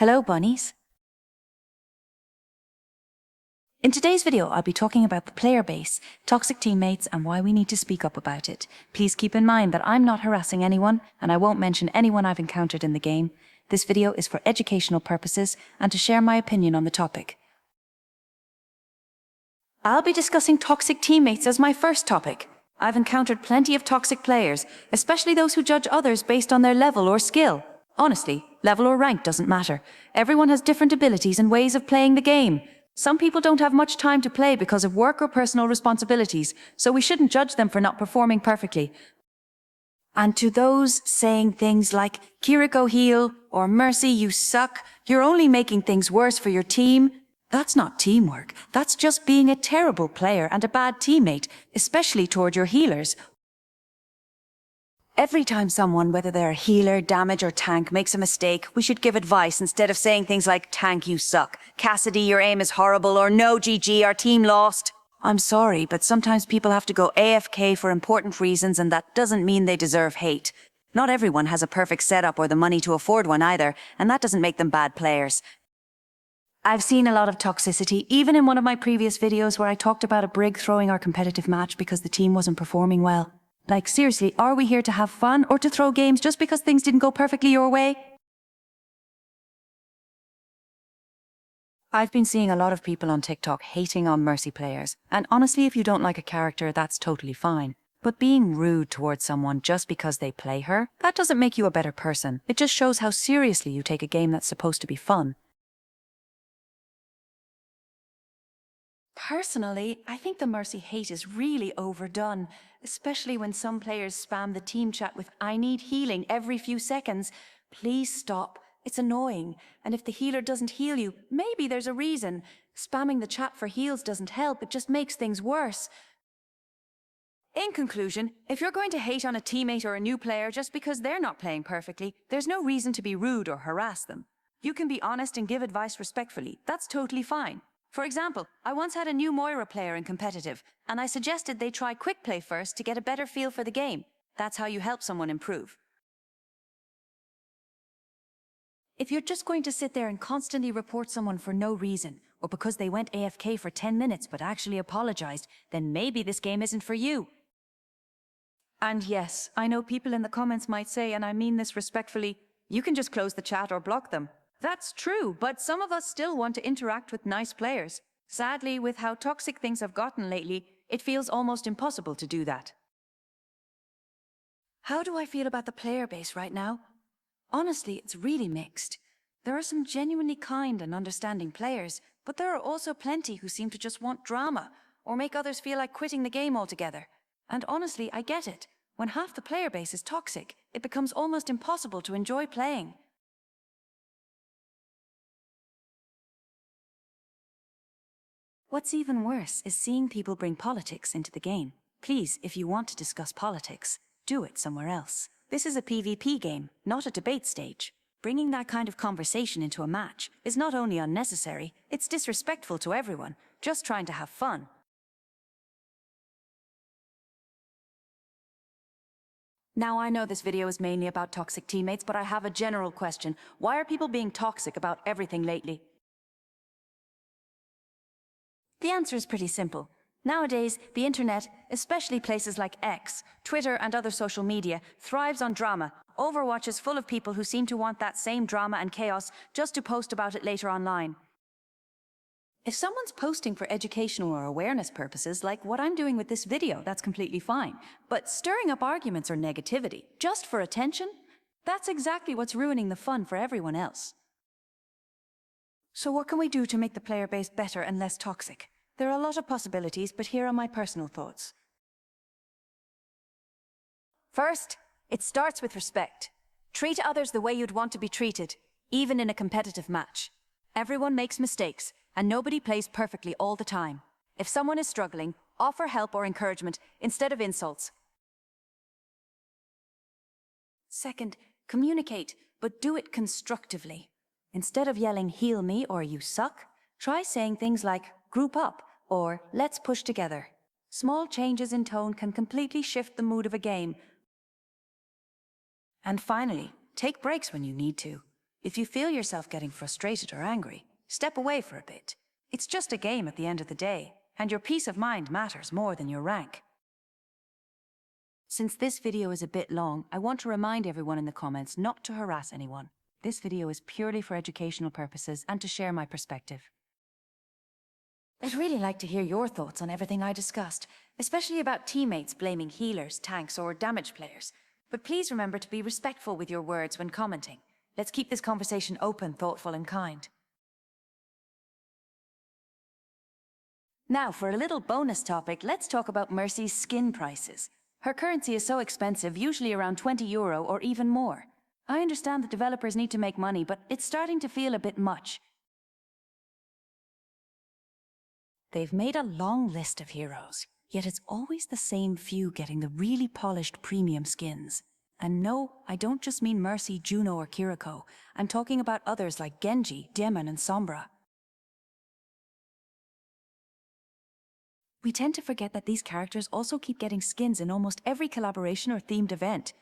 Hello, bunnies. In today's video, I'll be talking about the player base, toxic teammates, and why we need to speak up about it. Please keep in mind that I'm not harassing anyone, and I won't mention anyone I've encountered in the game. This video is for educational purposes and to share my opinion on the topic. I'll be discussing toxic teammates as my first topic. I've encountered plenty of toxic players, especially those who judge others based on their level or skill. Honestly, level or rank doesn't matter. Everyone has different abilities and ways of playing the game. Some people don't have much time to play because of work or personal responsibilities, so we shouldn't judge them for not performing perfectly. And to those saying things like, Kira go heal, or Mercy you suck, you're only making things worse for your team. That's not teamwork, that's just being a terrible player and a bad teammate, especially toward your healers. Every time someone, whether they're a healer, damage, or tank, makes a mistake, we should give advice instead of saying things like, tank, you suck, Cassidy, your aim is horrible, or no, GG, our team lost. I'm sorry, but sometimes people have to go AFK for important reasons, and that doesn't mean they deserve hate. Not everyone has a perfect setup or the money to afford one either, and that doesn't make them bad players. I've seen a lot of toxicity, even in one of my previous videos where I talked about a Brig throwing our competitive match because the team wasn't performing well. Like, seriously, are we here to have fun or to throw games just because things didn't go perfectly your way? I've been seeing a lot of people on TikTok hating on Mercy players, and honestly, if you don't like a character, that's totally fine. But being rude towards someone just because they play her, that doesn't make you a better person. It just shows how seriously you take a game that's supposed to be fun. Personally, I think the Mercy hate is really overdone, especially when some players spam the team chat with "I need healing" every few seconds. Please stop. It's annoying, and if the healer doesn't heal you, maybe there's a reason. Spamming the chat for heals doesn't help, it just makes things worse. In conclusion, if you're going to hate on a teammate or a new player just because they're not playing perfectly, there's no reason to be rude or harass them. You can be honest and give advice respectfully. That's totally fine. For example, I once had a new Moira player in competitive, and I suggested they try quick play first to get a better feel for the game. That's how you help someone improve. If you're just going to sit there and constantly report someone for no reason, or because they went AFK for 10 minutes but actually apologized, then maybe this game isn't for you. And yes, I know people in the comments might say, and I mean this respectfully, you can just close the chat or block them. That's true, but some of us still want to interact with nice players. Sadly, with how toxic things have gotten lately, it feels almost impossible to do that. How do I feel about the player base right now? Honestly, it's really mixed. There are some genuinely kind and understanding players, but there are also plenty who seem to just want drama, or make others feel like quitting the game altogether. And honestly, I get it. When half the player base is toxic, it becomes almost impossible to enjoy playing. What's even worse is seeing people bring politics into the game. Please, if you want to discuss politics, do it somewhere else. This is a PvP game, not a debate stage. Bringing that kind of conversation into a match is not only unnecessary, it's disrespectful to everyone, just trying to have fun. Now, I know this video is mainly about toxic teammates, but I have a general question. Why are people being toxic about everything lately? The answer is pretty simple. Nowadays, the internet, especially places like X, Twitter, and other social media, thrives on drama. Overwatch is full of people who seem to want that same drama and chaos just to post about it later online. If someone's posting for educational or awareness purposes, like what I'm doing with this video, that's completely fine. But stirring up arguments or negativity, just for attention, that's exactly what's ruining the fun for everyone else. So what can we do to make the player base better and less toxic? There are a lot of possibilities, but here are my personal thoughts. First, it starts with respect. Treat others the way you'd want to be treated, even in a competitive match. Everyone makes mistakes, and nobody plays perfectly all the time. If someone is struggling, offer help or encouragement instead of insults. Second, communicate, but do it constructively. Instead of yelling, "Heal me" or "You suck," try saying things like, "Group up," or "Let's push together." Small changes in tone can completely shift the mood of a game. And finally, take breaks when you need to. If you feel yourself getting frustrated or angry, step away for a bit. It's just a game at the end of the day, and your peace of mind matters more than your rank. Since this video is a bit long, I want to remind everyone in the comments not to harass anyone. This video is purely for educational purposes and to share my perspective. I'd really like to hear your thoughts on everything I discussed, especially about teammates blaming healers, tanks, or damage players. But please remember to be respectful with your words when commenting. Let's keep this conversation open, thoughtful, and kind. Now, for a little bonus topic, let's talk about Mercy's skin prices. Her currency is so expensive, usually around €20 or even more. I understand that developers need to make money, but it's starting to feel a bit much. They've made a long list of heroes, yet it's always the same few getting the really polished premium skins. And no, I don't just mean Mercy, Juno, or Kiriko. I'm talking about others like Genji, Demon, and Sombra. We tend to forget that these characters also keep getting skins in almost every collaboration or themed event.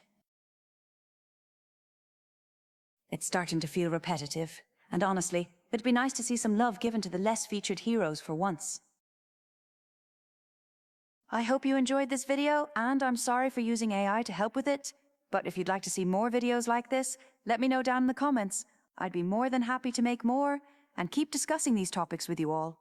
It's starting to feel repetitive, and honestly, it'd be nice to see some love given to the less featured heroes for once. I hope you enjoyed this video, and I'm sorry for using AI to help with it. But if you'd like to see more videos like this, let me know down in the comments. I'd be more than happy to make more and keep discussing these topics with you all.